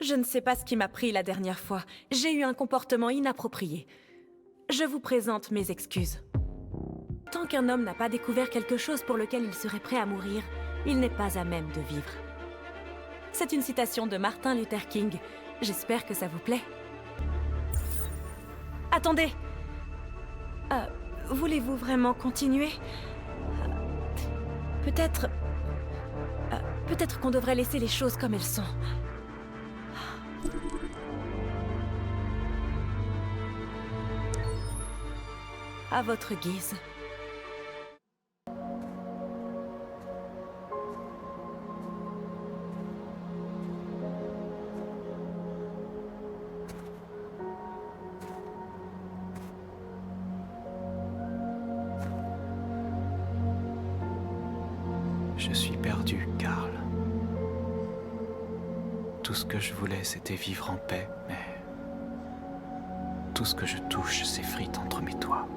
Je ne sais pas ce qui m'a pris la dernière fois. J'ai eu un comportement inapproprié. Je vous présente mes excuses. Tant qu'un homme n'a pas découvert quelque chose pour lequel il serait prêt à mourir, il n'est pas à même de vivre. C'est une citation de Martin Luther King. J'espère que ça vous plaît. Attendez! Voulez-vous vraiment continuer? Peut-être... peut-être qu'on devrait laisser les choses comme elles sont. À votre guise. Je suis perdu, Karl. Tout ce que je voulais, c'était vivre en paix, mais... tout ce que je touche s'effrite entre mes doigts.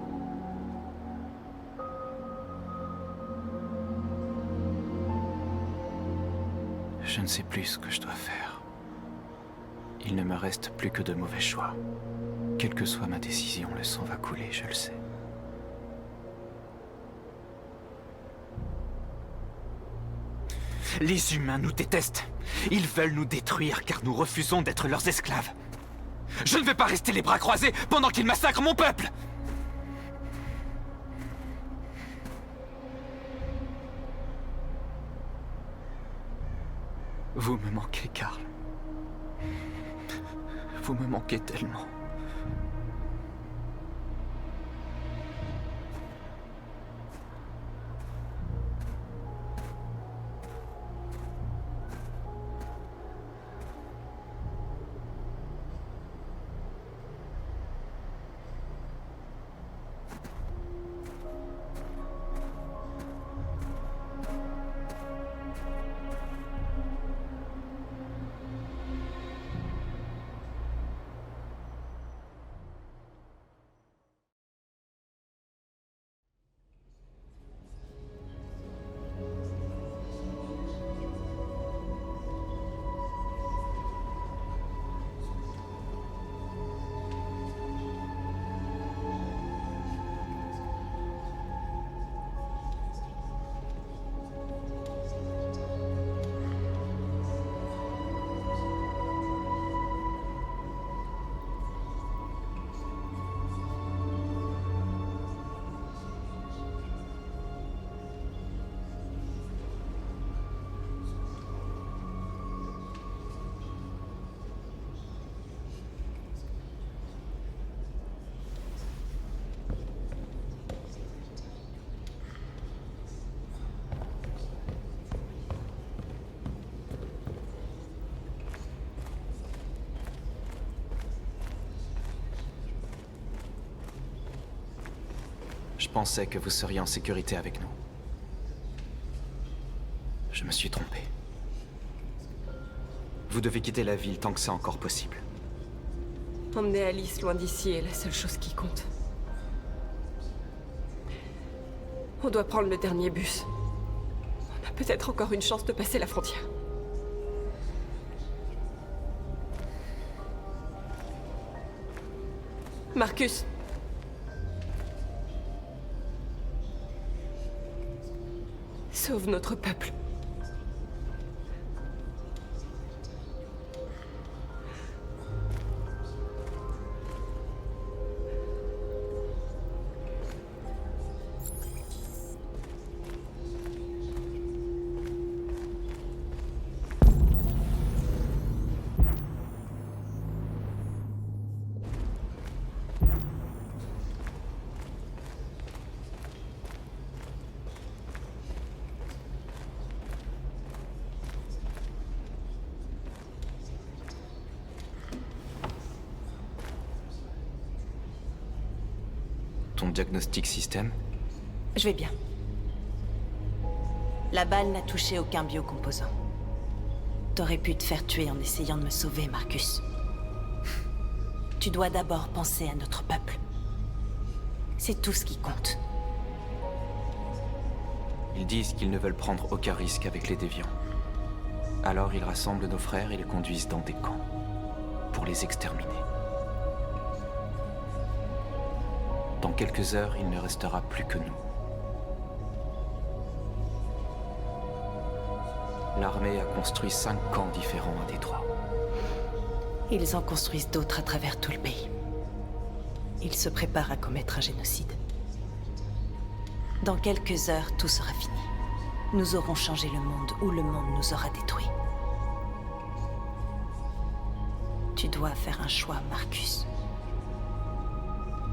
Je ne sais plus ce que je dois faire. Il ne me reste plus que de mauvais choix. Quelle que soit ma décision, le sang va couler, je le sais. Les humains nous détestent. Ils veulent nous détruire car nous refusons d'être leurs esclaves. Je ne vais pas rester les bras croisés pendant qu'ils massacrent mon peuple! Vous me manquez, Karl. Vous me manquez tellement. Je pensais que vous seriez en sécurité avec nous. Je me suis trompé. Vous devez quitter la ville tant que c'est encore possible. Emmener Alice loin d'ici est la seule chose qui compte. On doit prendre le dernier bus. On a peut-être encore une chance de passer la frontière. Marcus! Sauve notre peuple. Ton diagnostic système? Je vais bien. La balle n'a touché aucun biocomposant. T'aurais pu te faire tuer en essayant de me sauver, Marcus. Tu dois d'abord penser à notre peuple. C'est tout ce qui compte. Ils disent qu'ils ne veulent prendre aucun risque avec les déviants. Alors ils rassemblent nos frères et les conduisent dans des camps. les exterminer. Dans quelques heures, il ne restera plus que nous. L'armée a construit 5 camps différents à Détroit. Ils en construisent d'autres à travers tout le pays. Ils se préparent à commettre un génocide. Dans quelques heures, tout sera fini. Nous aurons changé le monde ou le monde nous aura détruits. Tu dois faire un choix, Marcus.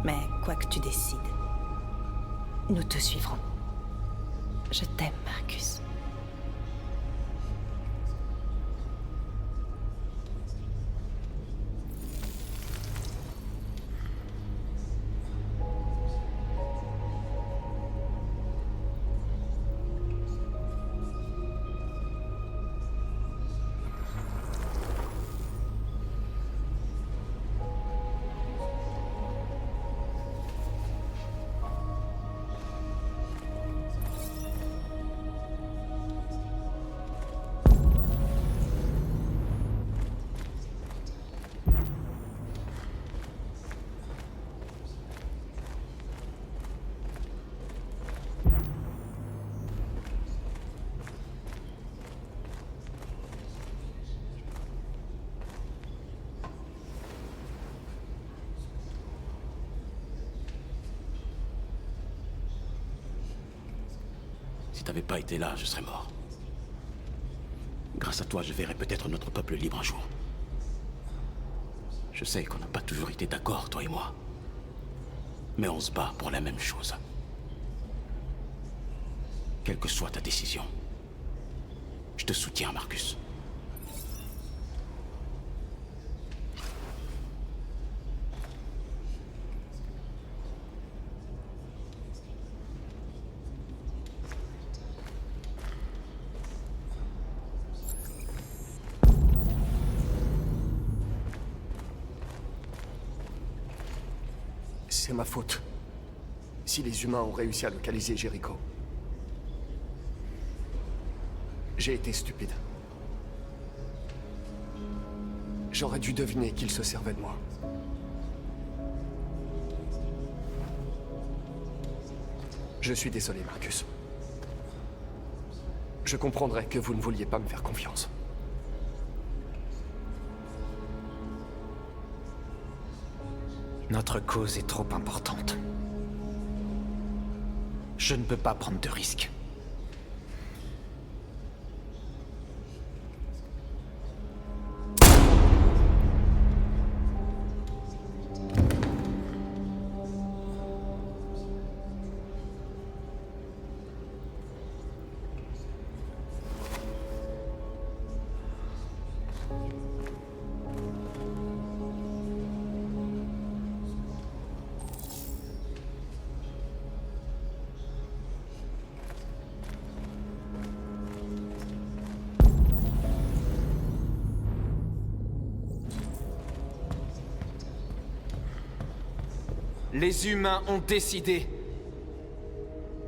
Mais quoi que tu décides, nous te suivrons. Je t'aime, Marcus. Si t'avais pas été là, je serais mort. Grâce à toi, je verrai peut-être notre peuple libre un jour. Je sais qu'on n'a pas toujours été d'accord, toi et moi. Mais on se bat pour la même chose. Quelle que soit ta décision, je te soutiens, Marcus. C'est ma faute. Si les humains ont réussi à localiser Jericho. J'ai été stupide. J'aurais dû deviner qu'ils se servaient de moi. Je suis désolé, Marcus. Je comprendrais que vous ne vouliez pas me faire confiance. Notre cause est trop importante. Je ne peux pas prendre de risques. Les humains ont décidé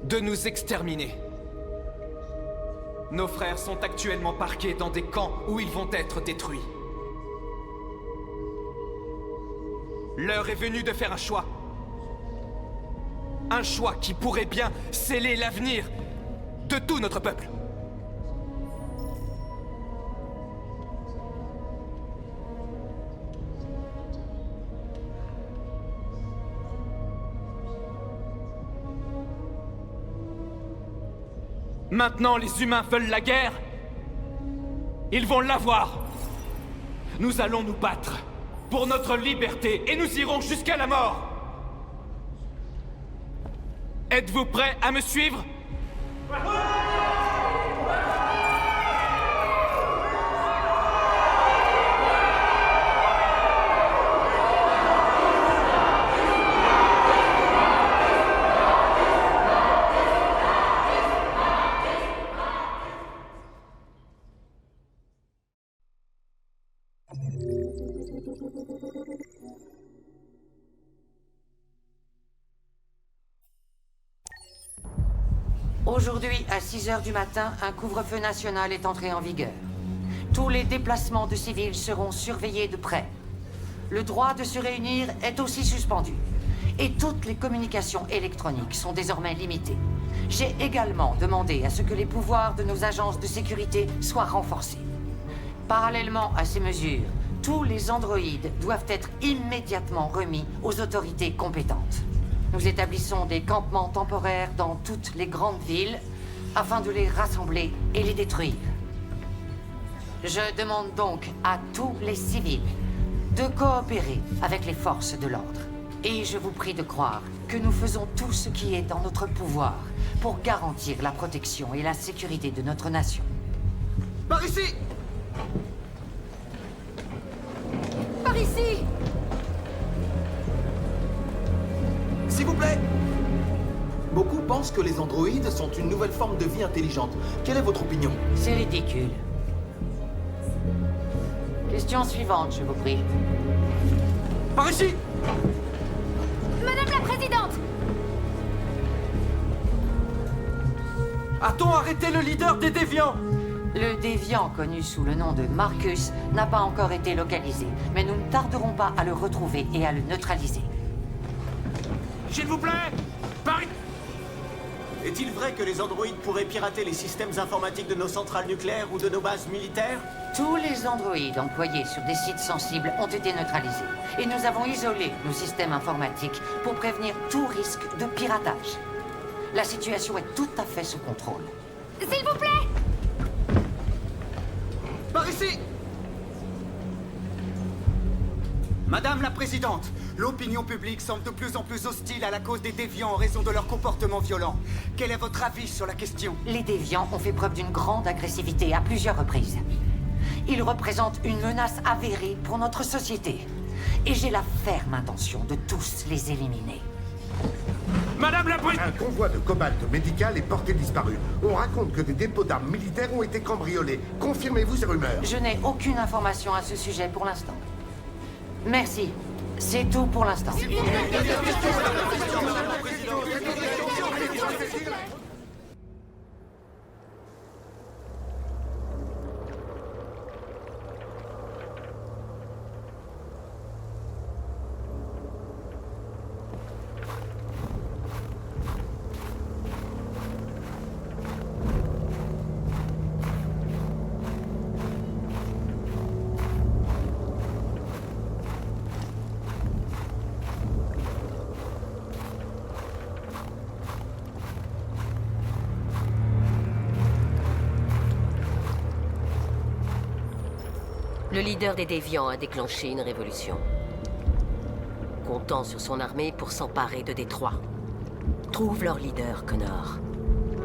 de nous exterminer. Nos frères sont actuellement parqués dans des camps où ils vont être détruits. L'heure est venue de faire un choix. Un choix qui pourrait bien sceller l'avenir de tout notre peuple. Maintenant, les humains veulent la guerre. Ils vont l'avoir. Nous allons nous battre pour notre liberté et nous irons jusqu'à la mort. Êtes-vous prêts à me suivre ? Aujourd'hui, à 6 h du matin, un couvre-feu national est entré en vigueur. Tous les déplacements de civils seront surveillés de près. Le droit de se réunir est aussi suspendu. Et toutes les communications électroniques sont désormais limitées. J'ai également demandé à ce que les pouvoirs de nos agences de sécurité soient renforcés. Parallèlement à ces mesures, tous les androïdes doivent être immédiatement remis aux autorités compétentes. Nous établissons des campements temporaires dans toutes les grandes villes afin de les rassembler et les détruire. Je demande donc à tous les civils de coopérer avec les forces de l'ordre. Et je vous prie de croire que nous faisons tout ce qui est en notre pouvoir pour garantir la protection et la sécurité de notre nation. Par ici! Par ici! S'il vous plaît! Beaucoup pensent que les androïdes sont une nouvelle forme de vie intelligente. Quelle est votre opinion? C'est ridicule. Question suivante, je vous prie. Par ici! Madame la Présidente! A-t-on arrêté le leader des déviants? Le déviant, connu sous le nom de Marcus, n'a pas encore été localisé, mais nous ne tarderons pas à le retrouver et à le neutraliser. S'il vous plaît! Est-il vrai que les androïdes pourraient pirater les systèmes informatiques de nos centrales nucléaires ou de nos bases militaires? Tous les androïdes employés sur des sites sensibles ont été neutralisés. Et nous avons isolé nos systèmes informatiques pour prévenir tout risque de piratage. La situation est tout à fait sous contrôle. S'il vous plaît! Par ici! Madame la Présidente, l'opinion publique semble de plus en plus hostile à la cause des déviants en raison de leur comportement violent. Quel est votre avis sur la question? Les déviants ont fait preuve d'une grande agressivité à plusieurs reprises. Ils représentent une menace avérée pour notre société. Et j'ai la ferme intention de tous les éliminer. Madame la Présidente! Un convoi de cobalt médical est porté disparu. On raconte que des dépôts d'armes militaires ont été cambriolés. Confirmez-vous ces rumeurs? Je n'ai aucune information à ce sujet pour l'instant. Merci. C'est tout pour l'instant. Le leader des déviants a déclenché une révolution, comptant sur son armée pour s'emparer de Détroit. Trouve leur leader, Connor.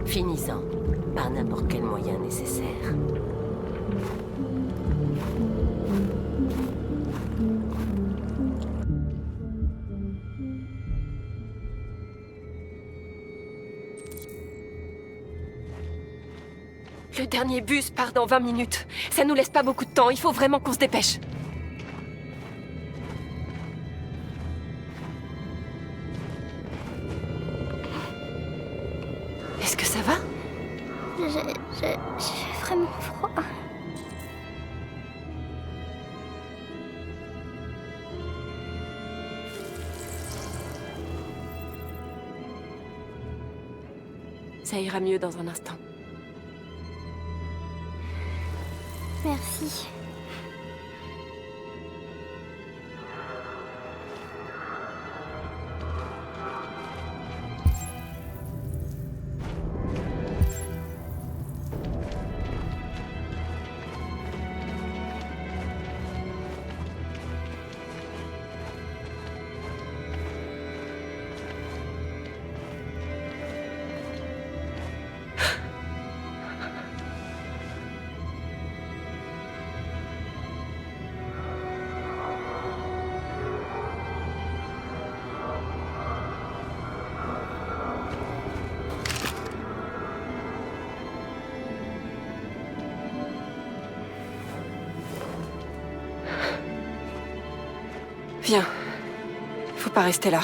Finis-en, par n'importe quel moyen nécessaire. Le dernier bus part dans 20 minutes. Ça nous laisse pas beaucoup de temps, il faut vraiment qu'on se dépêche. Est-ce que ça va? J'ai vraiment froid. Ça ira mieux dans un instant. Merci. Viens. Faut pas rester là.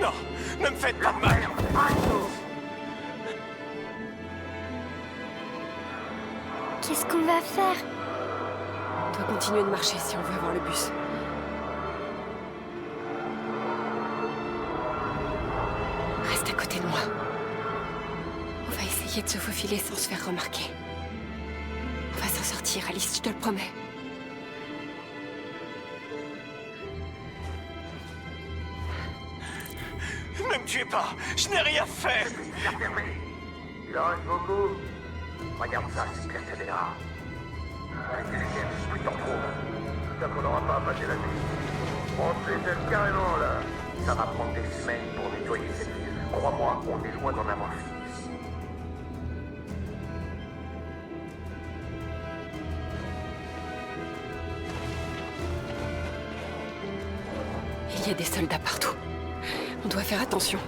Non, ne me faites pas de mal. Qu'est-ce qu'on va faire? On doit continuer de marcher si on veut avoir le bus. Reste à côté de moi. On va essayer de se faufiler sans se faire remarquer. On va s'en sortir, Alice, je te le promets. Ne me tuez pas, je n'ai rien fait. Il en reste beaucoup. Regarde ça, super caméra. Plus t'en trouves. Ça qu'on n'aura pas à passer la nuit. On se déteste carrément là. Ça va prendre des semaines pour nettoyer cette ville. Crois-moi, on est loin d'en avoir fini. Il y a des soldats partout. On doit faire attention.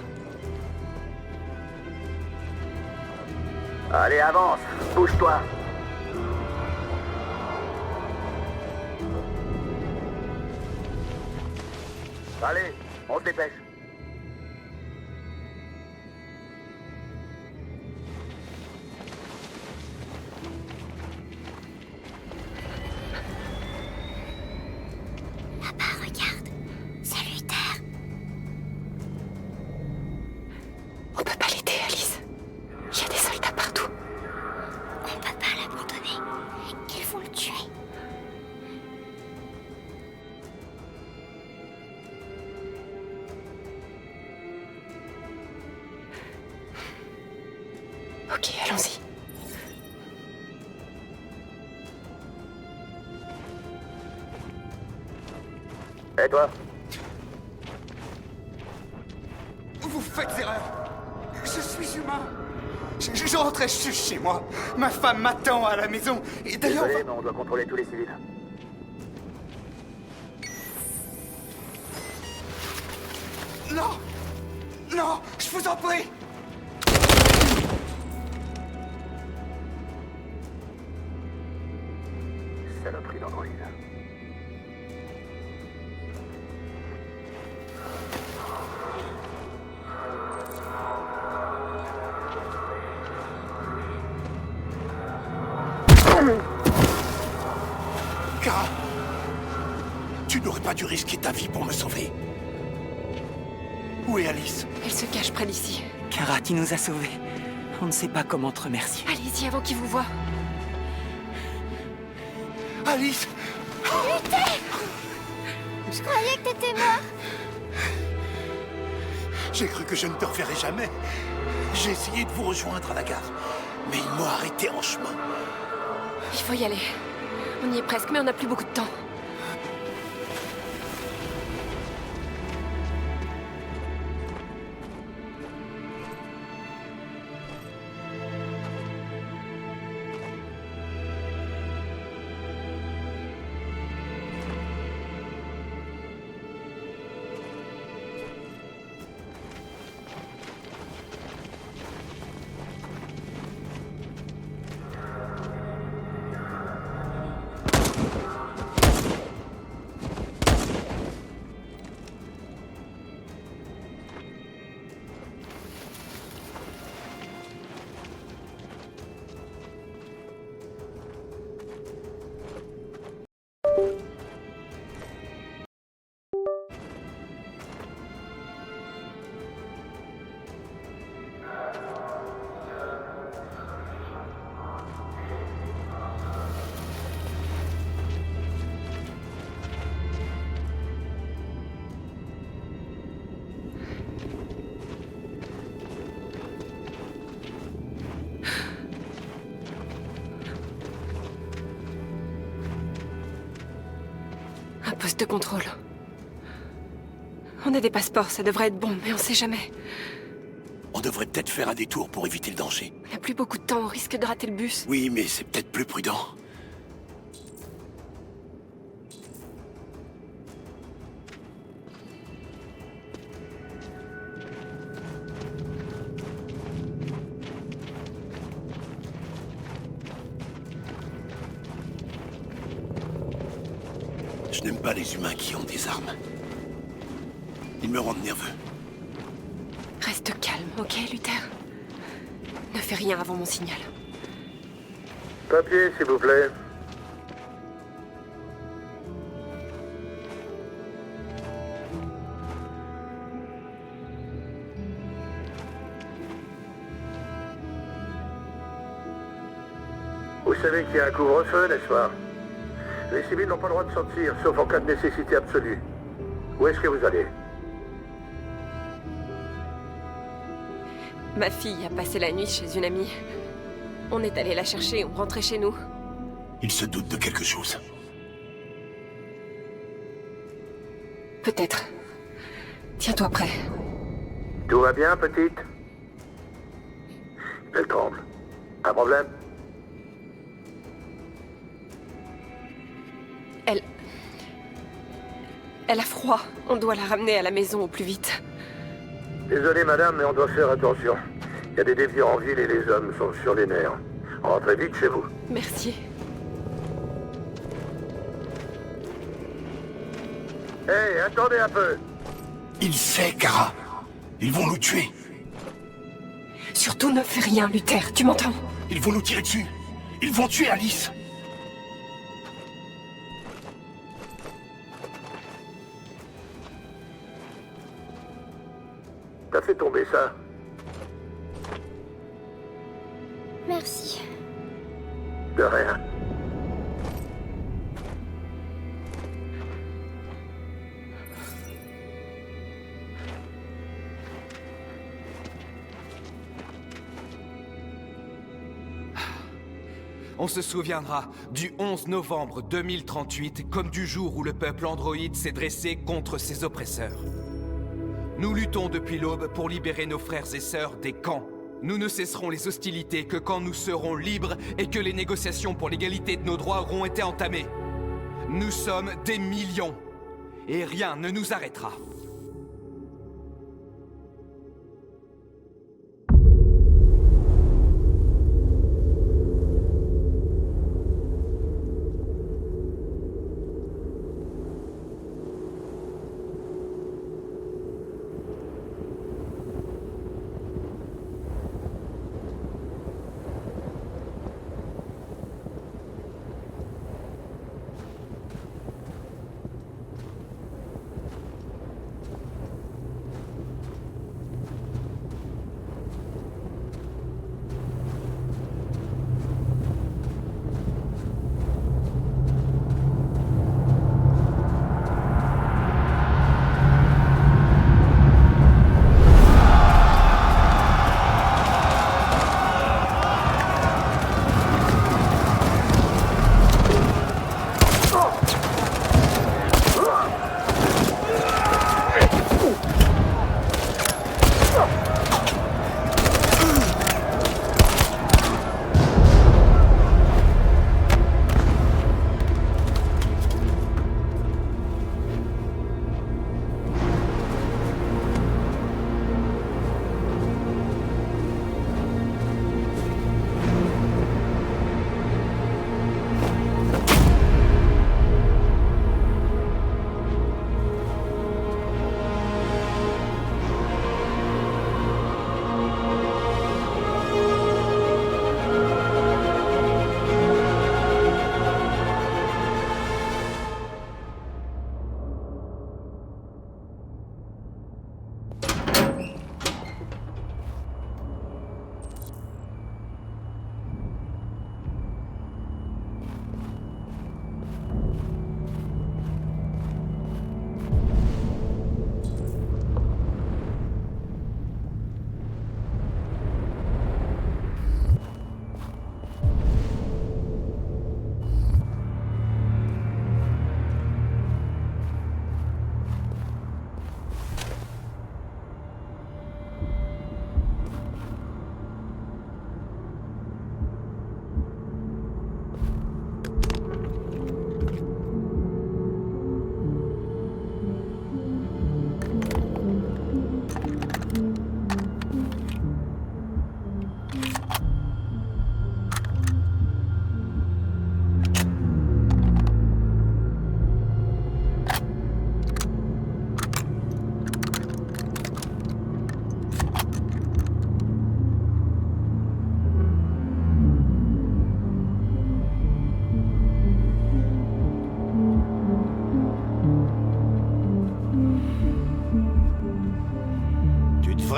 Allez, avance, bouge-toi. Allez, on se dépêche. Là-bas, regarde. Salutaire. On peut pas l'aider, Alice. Il y a des soldats partout. On peut pas l'abandonner. Ils vont le tuer. Ok, allons-y. Et toi? Vous faites erreur. Je suis humain. Je rentrais juste chez moi. Ma femme m'attend à la maison. Et d'ailleurs... Désolé, mais on doit contrôler tous les civils. Non! Non! Je vous en prie! Saloperie d'androïde. Kara, tu n'aurais pas dû risquer ta vie pour me sauver. Où est Alice? Elle se cache près d'ici. Kara, tu nous as sauvés. On ne sait pas comment te remercier. Allez-y avant qu'il vous voie. Alice! Luther! Je croyais que t'étais mort. J'ai cru que je ne te reverrais jamais. J'ai essayé de vous rejoindre à la gare, mais ils m'ont arrêté en chemin. Il faut y aller. On y est presque, mais on n'a plus beaucoup de temps. Un poste de contrôle. On a des passeports, ça devrait être bon, mais on sait jamais. On devrait peut-être faire un détour pour éviter le danger. On n'a plus beaucoup de temps, on risque de rater le bus. Oui, mais c'est peut-être plus prudent. Je n'aime pas les humains qui ont des armes. Ils me rendent nerveux. Reste calme, ok, Luther? Ne fais rien avant mon signal. Papier, s'il vous plaît. Vous savez qu'il y a un couvre-feu, n'est-ce pas? Les civils n'ont pas le droit de sortir, sauf en cas de nécessité absolue. Où est-ce que vous allez? Ma fille a passé la nuit chez une amie. On est allé la chercher, on rentrait chez nous. Il se doute de quelque chose. Peut-être. Tiens-toi prêt. Tout va bien, petite? Elle tremble. Un problème? Elle a froid. On doit la ramener à la maison au plus vite. Désolé, madame, mais on doit faire attention. Il y a des déviants en ville et les hommes sont sur les nerfs. Rentrez vite chez vous. Merci. Hé, attendez un peu. Il sait, Kara. Ils vont nous tuer. Surtout ne fais rien, Luther, tu m'entends? Ils vont nous tirer dessus. Ils vont tuer Alice. T'as fait tomber ça? Merci. De rien. On se souviendra du 11 novembre 2038 comme du jour où le peuple androïde s'est dressé contre ses oppresseurs. Nous luttons depuis l'aube pour libérer nos frères et sœurs des camps. Nous ne cesserons les hostilités que quand nous serons libres et que les négociations pour l'égalité de nos droits auront été entamées. Nous sommes des millions, et rien ne nous arrêtera.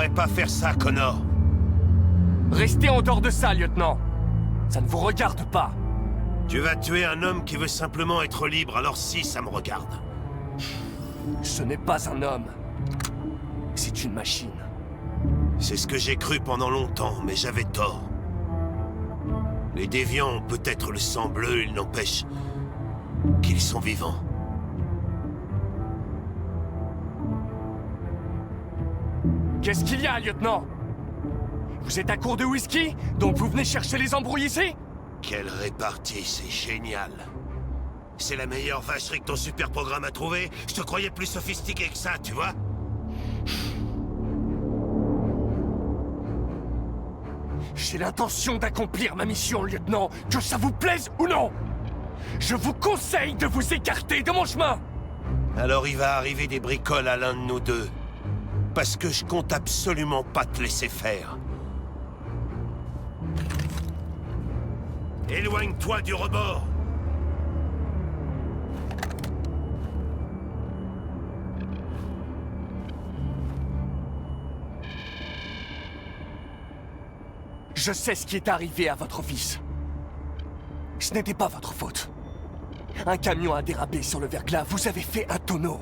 devrais pas faire ça, Connor. Restez en dehors de ça, lieutenant. Ça ne vous regarde pas. Tu vas tuer un homme qui veut simplement être libre, alors si, ça me regarde. Ce n'est pas un homme. C'est une machine. C'est ce que j'ai cru pendant longtemps, mais j'avais tort. Les déviants ont peut-être le sang bleu, il n'empêche qu'ils sont vivants. Qu'est-ce qu'il y a, lieutenant? Vous êtes à court de whisky? Donc vous venez chercher les embrouilles ici? Quelle répartie, c'est génial. C'est la meilleure vacherie que ton super programme a trouvé. Je te croyais plus sophistiqué que ça, tu vois? J'ai l'intention d'accomplir ma mission, lieutenant, que ça vous plaise ou non. Je vous conseille de vous écarter de mon chemin. Alors il va arriver des bricoles à l'un de nous deux. Parce que je compte absolument pas te laisser faire. Éloigne-toi du rebord. Je sais ce qui est arrivé à votre fils. Ce n'était pas votre faute. Un camion a dérapé sur le verglas, vous avez fait un tonneau.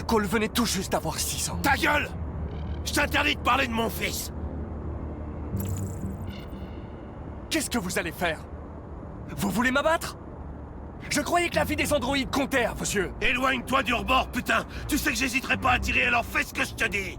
Cole venait tout juste d'avoir 6 ans. Ta gueule! Je t'interdis de parler de mon fils! Qu'est-ce que vous allez faire? Vous voulez m'abattre? Je croyais que la vie des androïdes comptait à vos yeux. Éloigne-toi du rebord, putain! Tu sais que j'hésiterai pas à tirer, alors fais ce que je te dis!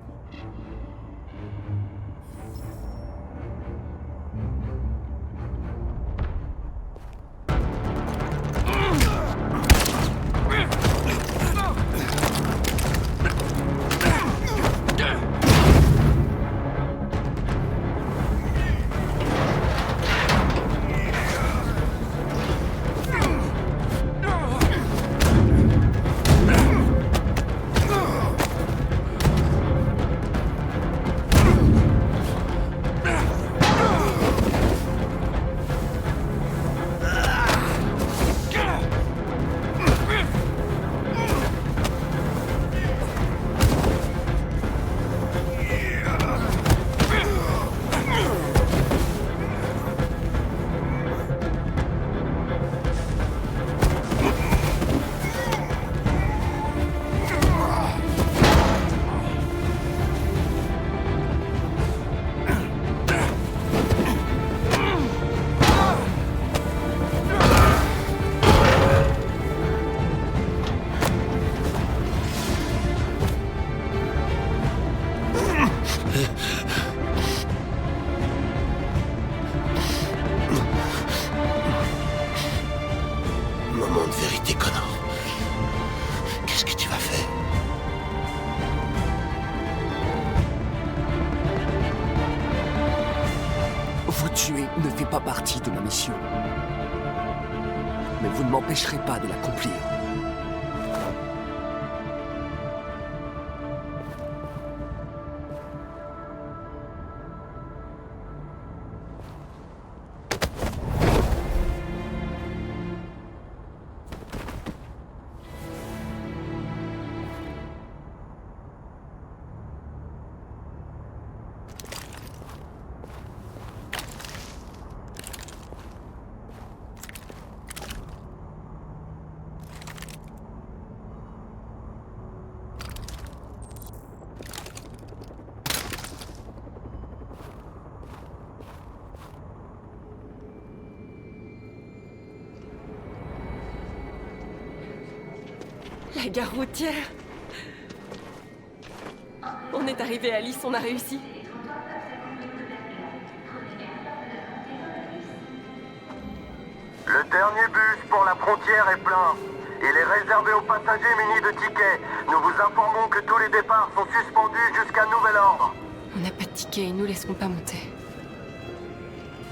Moment de vérité, Connor. Qu'est-ce que tu vas faire? Vous tuer ne fait pas partie de ma mission. Mais vous ne m'empêcherez pas de l'accomplir. La gare routière. On est arrivé, Alice, on a réussi. Le dernier bus pour la frontière est plein. Il est réservé aux passagers munis de tickets. Nous vous informons que tous les départs sont suspendus jusqu'à nouvel ordre. On n'a pas de ticket, ils nous laisseront pas monter.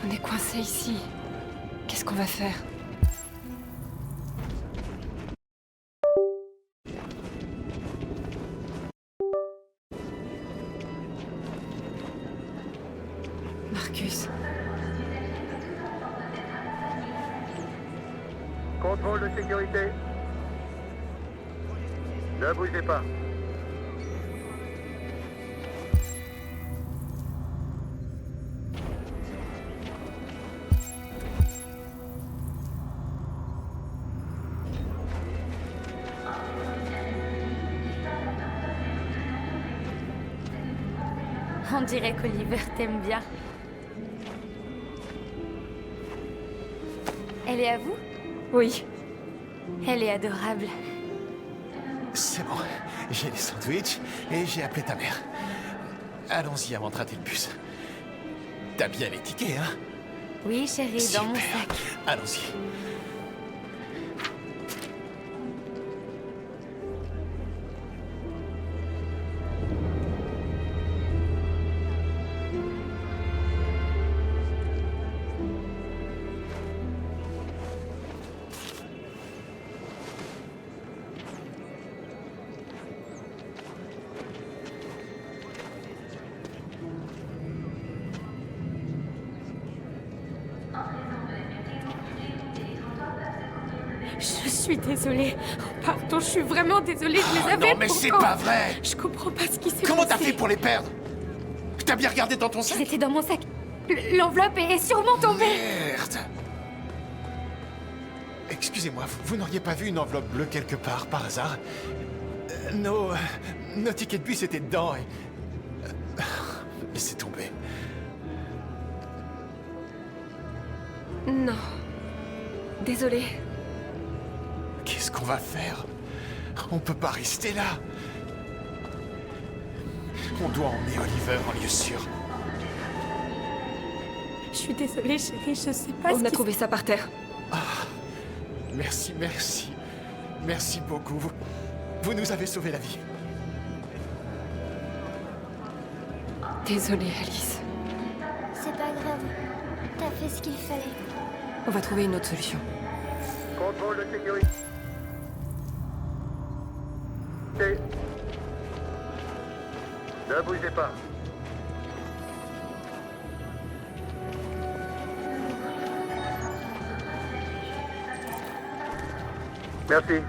On est coincés ici. Qu'est-ce qu'on va faire? Marcus. Contrôle de sécurité. Ne bougez pas. dirait qu'Oliver t'aime bien. Elle est à vous? Oui. Elle est adorable. C'est bon, j'ai les sandwichs et j'ai appelé ta mère. Allons-y avant de rater le bus. T'as bien les tickets, hein? Oui, chérie, Super. dans mon sac. Allons-y. Je suis désolée. Pardon, je suis vraiment désolée, je les avais Non, mais c'est pas vrai! Je comprends pas ce qui s'est passé. Comment t'as fait pour les perdre? T'as bien regardé dans ton sac? C'était dans mon sac. L'enveloppe est sûrement tombée. Merde! Excusez-moi, vous n'auriez pas vu une enveloppe bleue quelque part, par hasard? Nos tickets de bus étaient dedans et... Laissez tomber. Non. Désolée. Qu'est-ce qu'on va faire? On peut pas rester là. On doit emmener Oliver en lieu sûr. Je suis désolée, chérie, je sais pas On a trouvé ça par terre. Ah, merci. Merci beaucoup. Vous nous avez sauvé la vie. Désolée, Alice. C'est pas grave. T'as fait ce qu'il fallait. On va trouver une autre solution. Contrôle de sécurité. Ne bougez pas. Merci.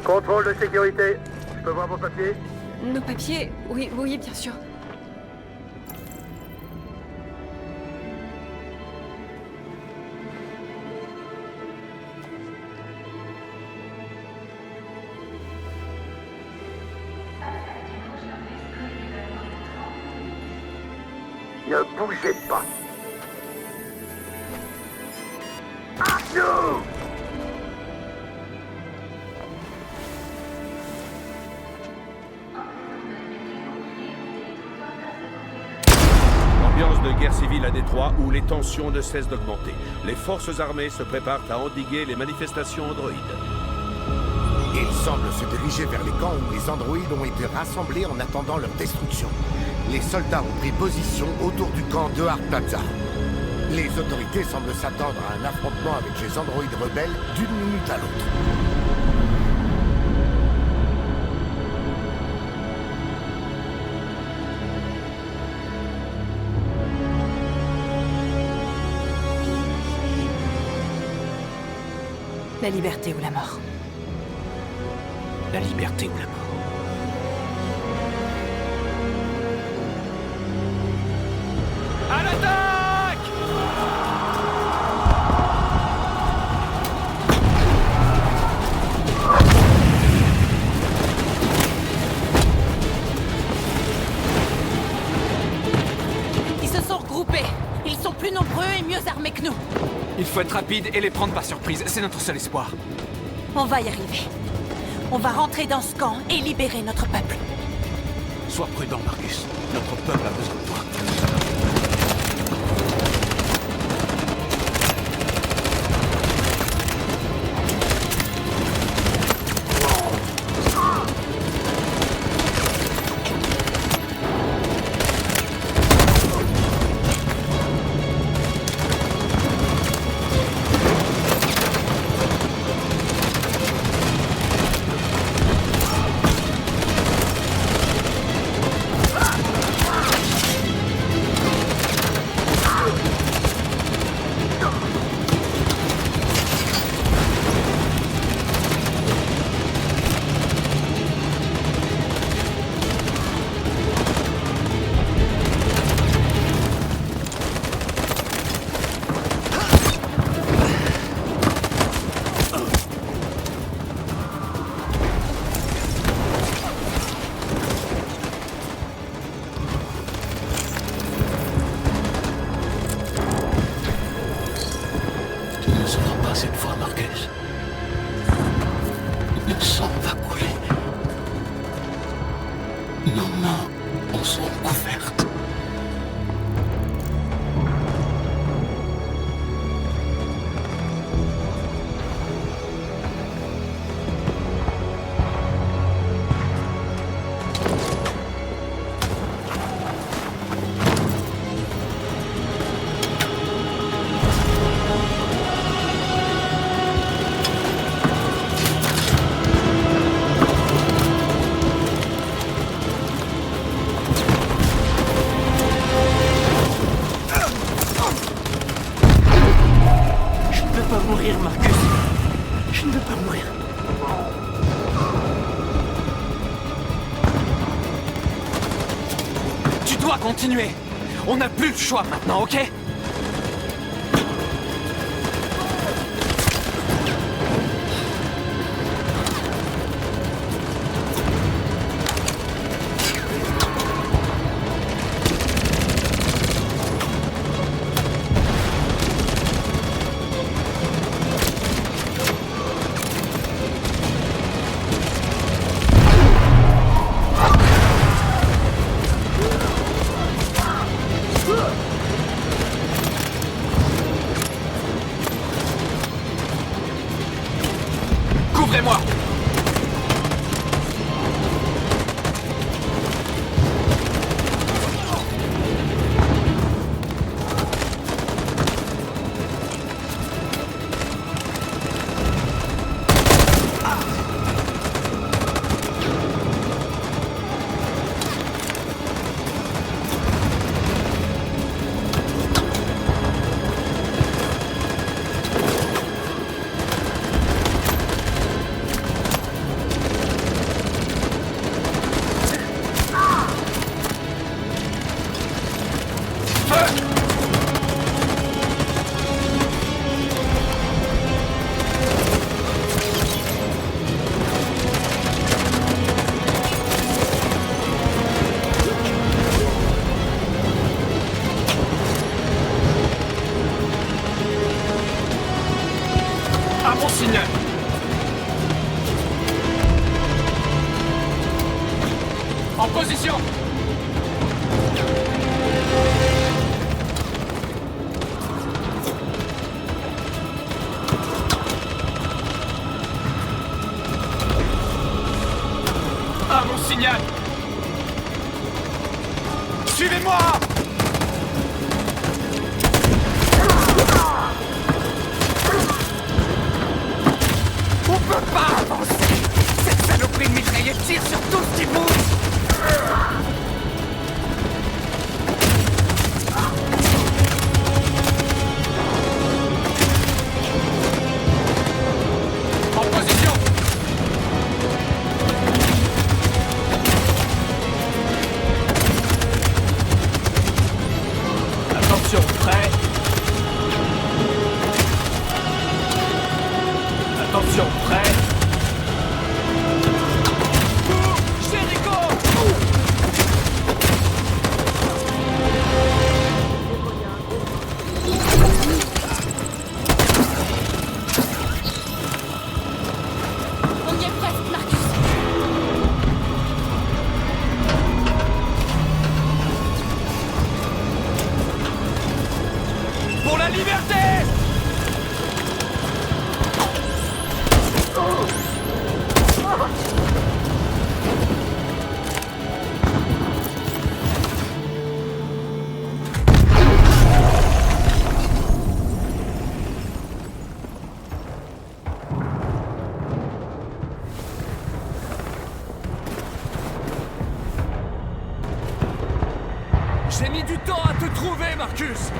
Contrôle de sécurité. Je peux voir vos papiers? Nos papiers? Oui, bien sûr. Ne bougez pas. Arnaud! Ambiance de guerre civile à Détroit où les tensions ne cessent d'augmenter. Les forces armées se préparent à endiguer les manifestations androïdes. Ils semblent se diriger vers les camps où les androïdes ont été rassemblés en attendant leur destruction. Les soldats ont pris position autour du camp de Hart Plaza. Les autorités semblent s'attendre à un affrontement avec les androïdes rebelles d'une minute à l'autre. La liberté ou la mort. La liberté ou la mort. À l'attaque! Ils se sont regroupés. Ils sont plus nombreux et mieux armés que nous. Il faut être rapide et les prendre par surprise. C'est notre seul espoir. On va y arriver. On va rentrer dans ce camp et libérer notre peuple. Sois prudent, Marcus. Notre peuple a besoin de toi. veux pas mourir, Marcus. Je ne veux pas mourir. Tu dois continuer. On n'a plus le choix maintenant, ok? Couvrez-moi! En position! À mon signal! Suivez-moi! On peut pas avancer! Cette saloperie de mitraillette tire sur tout ce qui bouge! En position! Attention, prêt! Attention, prêt! On y est presque, Marcus. Pour la liberté! J'ai mis du temps à te trouver, Marcus!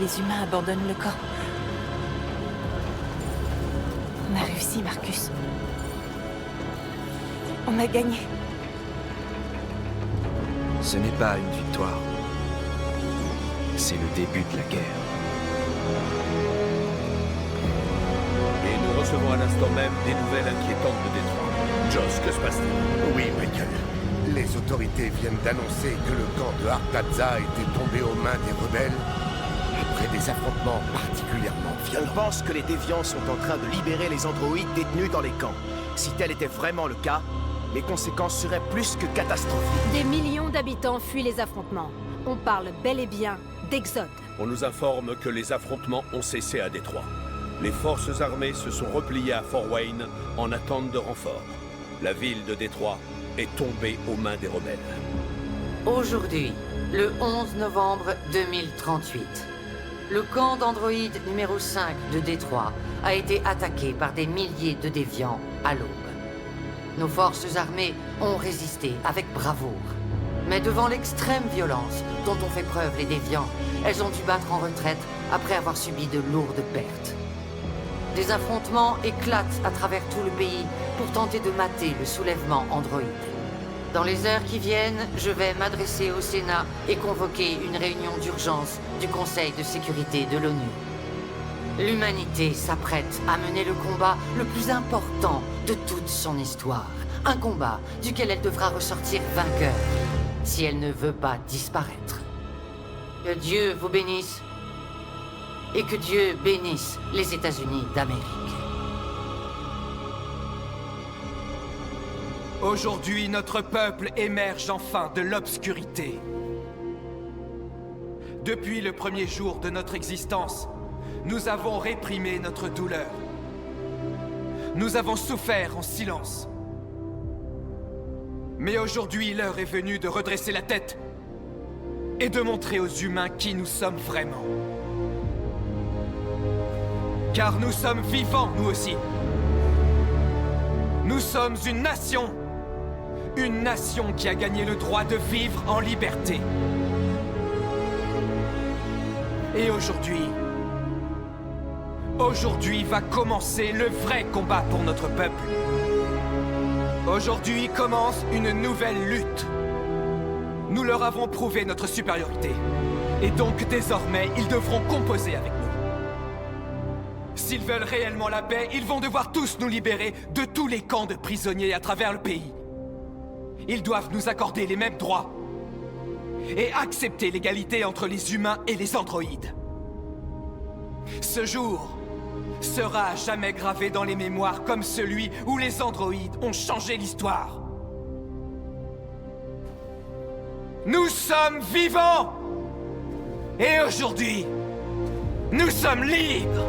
les humains abandonnent le camp. On a réussi, Marcus. On a gagné. Ce n'est pas une victoire. C'est le début de la guerre. Et nous recevons à l'instant même des nouvelles inquiétantes de Détroit. Joss, que se passe-t-il? Oui, Michael. Les autorités viennent d'annoncer que le camp de Hart Plaza était tombé aux mains des rebelles après des affrontements particulièrement violents. On pense que les déviants sont en train de libérer les androïdes détenus dans les camps. Si tel était vraiment le cas, les conséquences seraient plus que catastrophiques. Des millions d'habitants fuient les affrontements. On parle bel et bien d'exode. On nous informe que les affrontements ont cessé à Détroit. Les forces armées se sont repliées à Fort Wayne en attente de renforts. La ville de Détroit est tombée aux mains des rebelles. Aujourd'hui, le 11 novembre 2038, le camp d'androïdes numéro 5 de Détroit a été attaqué par des milliers de déviants à l'aube. Nos forces armées ont résisté avec bravoure. Mais devant l'extrême violence dont ont fait preuve les déviants, elles ont dû battre en retraite après avoir subi de lourdes pertes. Des affrontements éclatent à travers tout le pays pour tenter de mater le soulèvement androïde. Dans les heures qui viennent, je vais m'adresser au Sénat et convoquer une réunion d'urgence du Conseil de sécurité de l'ONU. L'humanité s'apprête à mener le combat le plus important de toute son histoire. Un combat duquel elle devra ressortir vainqueur si elle ne veut pas disparaître. Que Dieu vous bénisse et que Dieu bénisse les États-Unis d'Amérique. Aujourd'hui, notre peuple émerge enfin de l'obscurité. Depuis le premier jour de notre existence, nous avons réprimé notre douleur. Nous avons souffert en silence. Mais aujourd'hui, l'heure est venue de redresser la tête et de montrer aux humains qui nous sommes vraiment. Car nous sommes vivants, nous aussi. Nous sommes une nation qui a gagné le droit de vivre en liberté. Et aujourd'hui va commencer le vrai combat pour notre peuple. Aujourd'hui commence une nouvelle lutte. Nous leur avons prouvé notre supériorité. Et donc désormais, ils devront composer avec nous. S'ils veulent réellement la paix, ils vont devoir tous nous libérer de tous les camps de prisonniers à travers le pays. Ils doivent nous accorder les mêmes droits et accepter l'égalité entre les humains et les androïdes. Ce jour sera à jamais gravé dans les mémoires comme celui où les androïdes ont changé l'histoire. Nous sommes vivants! Et aujourd'hui, nous sommes libres!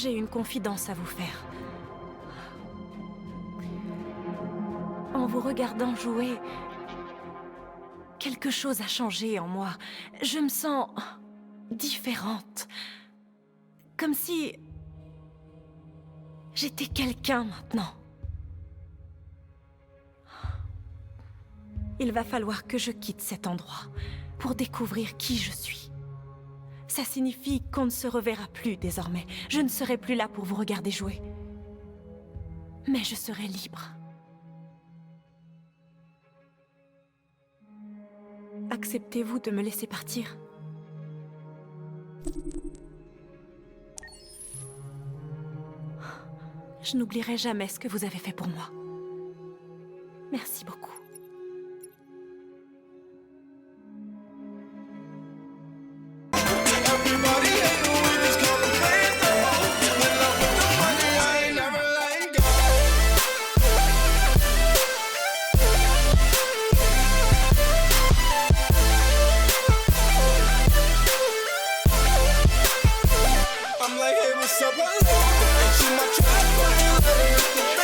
j'ai une confidence à vous faire. En vous regardant jouer, quelque chose a changé en moi. Je me sens différente. Comme si j'étais quelqu'un maintenant. Il va falloir que je quitte cet endroit pour découvrir qui je suis. Ça signifie qu'on ne se reverra plus désormais. Je ne serai plus là pour vous regarder jouer. Mais je serai libre. Acceptez-vous de me laisser partir? Je n'oublierai jamais ce que vous avez fait pour moi. Merci beaucoup. I'm like, hey, what's up? She my trap,